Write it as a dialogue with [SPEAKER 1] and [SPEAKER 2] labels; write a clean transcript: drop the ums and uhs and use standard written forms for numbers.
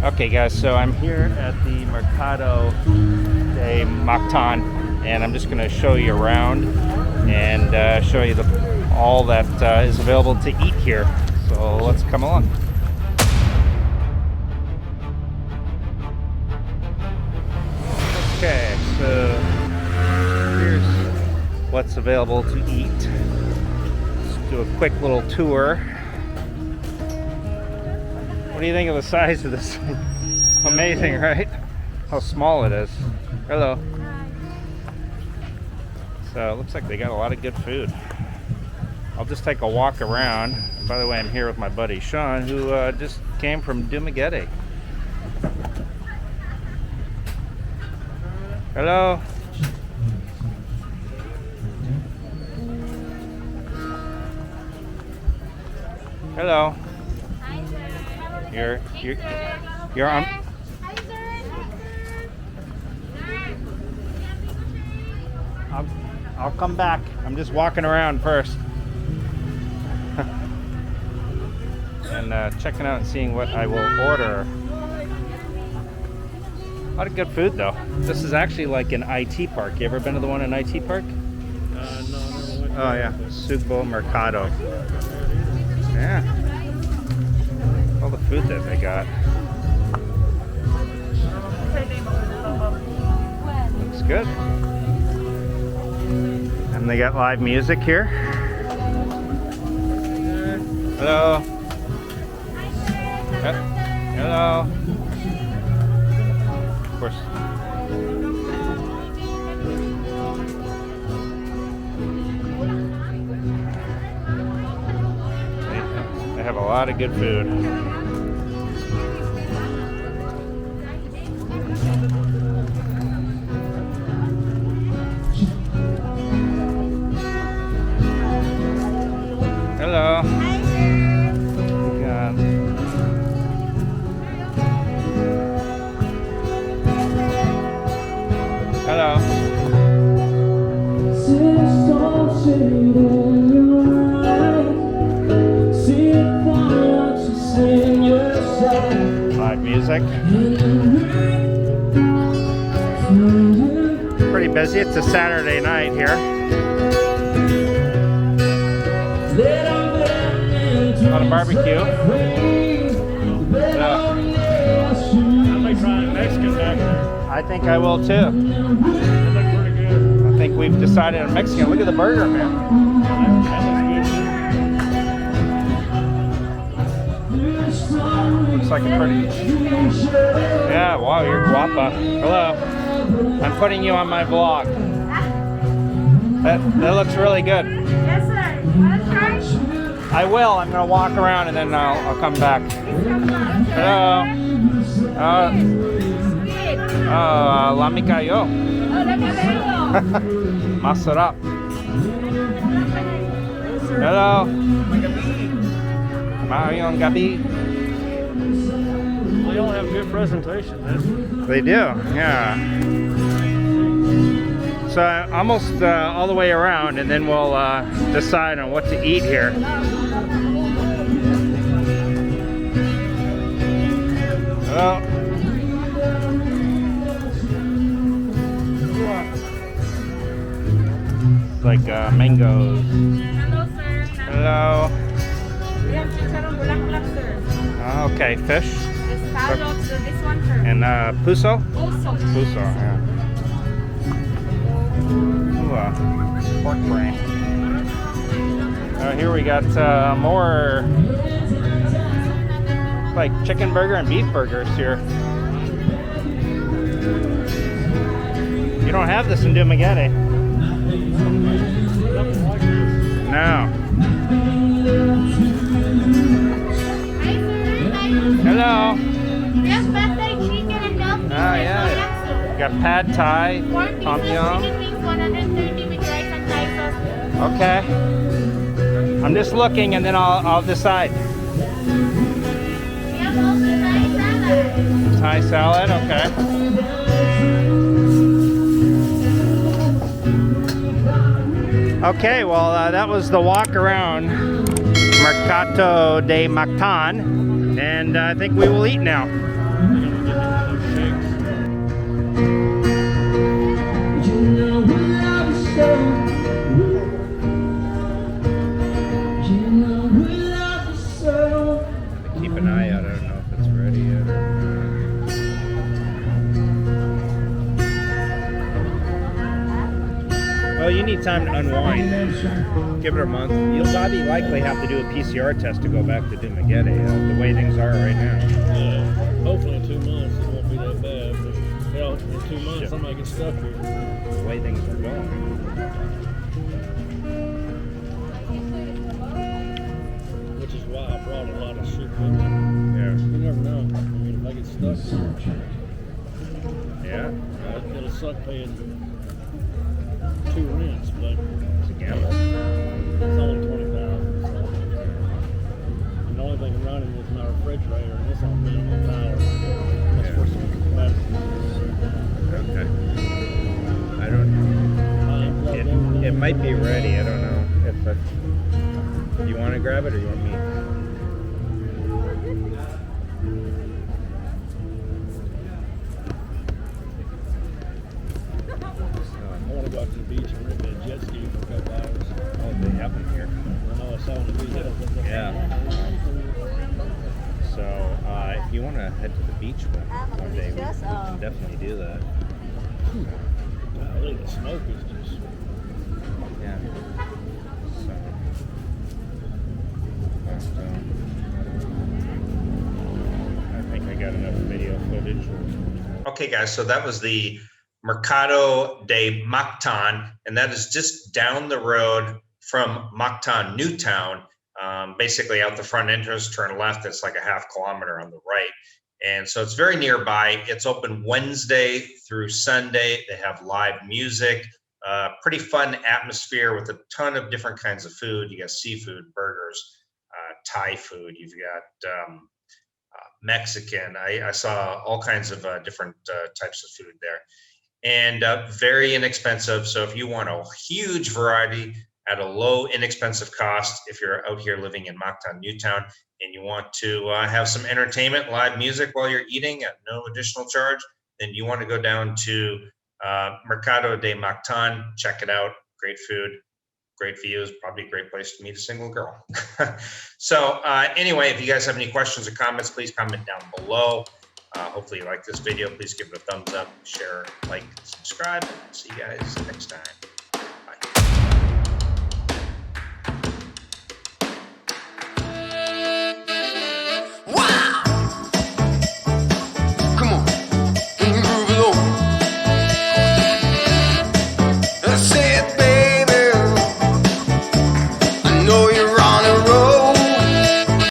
[SPEAKER 1] Okay guys, so I'm here at the Mercato De Mactan, and I'm just going to show you around and show you all that is available to eat here. So let's come along. Okay, so here's what's available to eat. Let's do a quick little tour. What do you think of the size of this? Amazing, right? How small it is. Hello. So it looks like they got a lot of good food. I'll just take a walk around. By the way, I'm here with my buddy Sean, who just came from Dumaguete. Hello. Hello. You're on. I'll come back. I'm just walking around first. And checking out and seeing what I will order. A lot of good food though. This is actually like an IT park. You ever been to the one in IT park?
[SPEAKER 2] No, I never went.
[SPEAKER 1] Oh yeah, Cebu Mercado. Yeah. All the food that they got. Looks good. And they got live music here. Hello. Hello. Of course. They have a lot of good food. Hello. Hello. Live music. Pretty busy. It's a Saturday night here. On a barbecue.
[SPEAKER 2] I might try a Mexican back there.
[SPEAKER 1] I think I will too.
[SPEAKER 2] They look pretty good.
[SPEAKER 1] I think we've decided on Mexican. Look at the burger, man.
[SPEAKER 2] That
[SPEAKER 1] Looks like a pretty... Yeah, wow, you're guapa. Hello. I'm putting you on my vlog. That looks really good.
[SPEAKER 3] Yes, sir. Want to try?
[SPEAKER 1] I will. I'm going to walk around and then I'll come back. Hello. Lami kayo. Masarap. Hello. Mayong gabi.
[SPEAKER 2] They all have good presentation.
[SPEAKER 1] They do, yeah. So almost all the way around, and then we'll decide on what to eat here. Hello. Like mangoes.
[SPEAKER 3] Hello, sir.
[SPEAKER 1] Hello.
[SPEAKER 3] We have chicharron bulaklak, sir.
[SPEAKER 1] Okay, fish.
[SPEAKER 3] The scallops, this one, sir.
[SPEAKER 1] And puso?
[SPEAKER 3] Also.
[SPEAKER 1] Puso, yeah. Ooh, pork brain. Here we got more like chicken burger and beef burgers here. You don't have this in Dumaguete. No. Hello.
[SPEAKER 3] We have butter, chicken, and dumplings.
[SPEAKER 1] Oh yeah. We got pad thai, tom yum.
[SPEAKER 3] Chicken wings, 130 with rice and Thai sauce.
[SPEAKER 1] Okay. I'm just looking and then I'll decide.
[SPEAKER 3] We have also Thai salad.
[SPEAKER 1] Thai salad, okay. Okay, well that was the walk around Mercato De Mactan, and I think we will eat now. need time to unwind. Give it a month. You'll likely have to do a PCR test to go back to Dumaguete, the way things are right now.
[SPEAKER 2] Hopefully in 2 months it won't be that bad. But hell, in 2 months I might get stuck here.
[SPEAKER 1] The way things are going.
[SPEAKER 2] Which is why I brought a lot of shit with me.
[SPEAKER 1] Yeah.
[SPEAKER 2] You never know. I mean, if I get stuck,
[SPEAKER 1] Yeah.
[SPEAKER 2] it'll suck paying 2 rents, but
[SPEAKER 1] It's a gamble.
[SPEAKER 2] it's only $20,000. So. And the only thing running is my refrigerator, and it's on minimum power. That's for some medicine.
[SPEAKER 1] Okay. I don't know. It might be ready. I don't know if you want to grab it or you want me.
[SPEAKER 2] I want to go out to the beach and rent a jet ski for a couple hours.
[SPEAKER 1] Oh, they have them here.
[SPEAKER 2] I know I saw on the video.
[SPEAKER 1] Yeah. So if you want to head to the beach one day, we can definitely do that.
[SPEAKER 2] Golly, the smoke is just.
[SPEAKER 1] Yeah. So. I think I got enough video footage. Okay, guys. So that was the Mercato De Mactan, and that is just down the road from Mactan, Newtown. Basically out the front entrance, turn left, it's like a ½ kilometer on the right. And so it's very nearby. It's open Wednesday through Sunday. They have live music, pretty fun atmosphere with a ton of different kinds of food. You got seafood, burgers, Thai food. You've got Mexican. I saw all kinds of different types of food there. And very inexpensive. So if you want a huge variety at a low, inexpensive cost, if you're out here living in Mactan, Newtown, and you want to have some entertainment, live music while you're eating at no additional charge, then you want to go down to Mercato De Mactan. Check it out. Great food, great views, probably a great place to meet a single girl. So anyway, if you guys have any questions or comments, please comment down below. Hopefully you like this video. Please give it a thumbs up, share, like, subscribe. See you guys next time.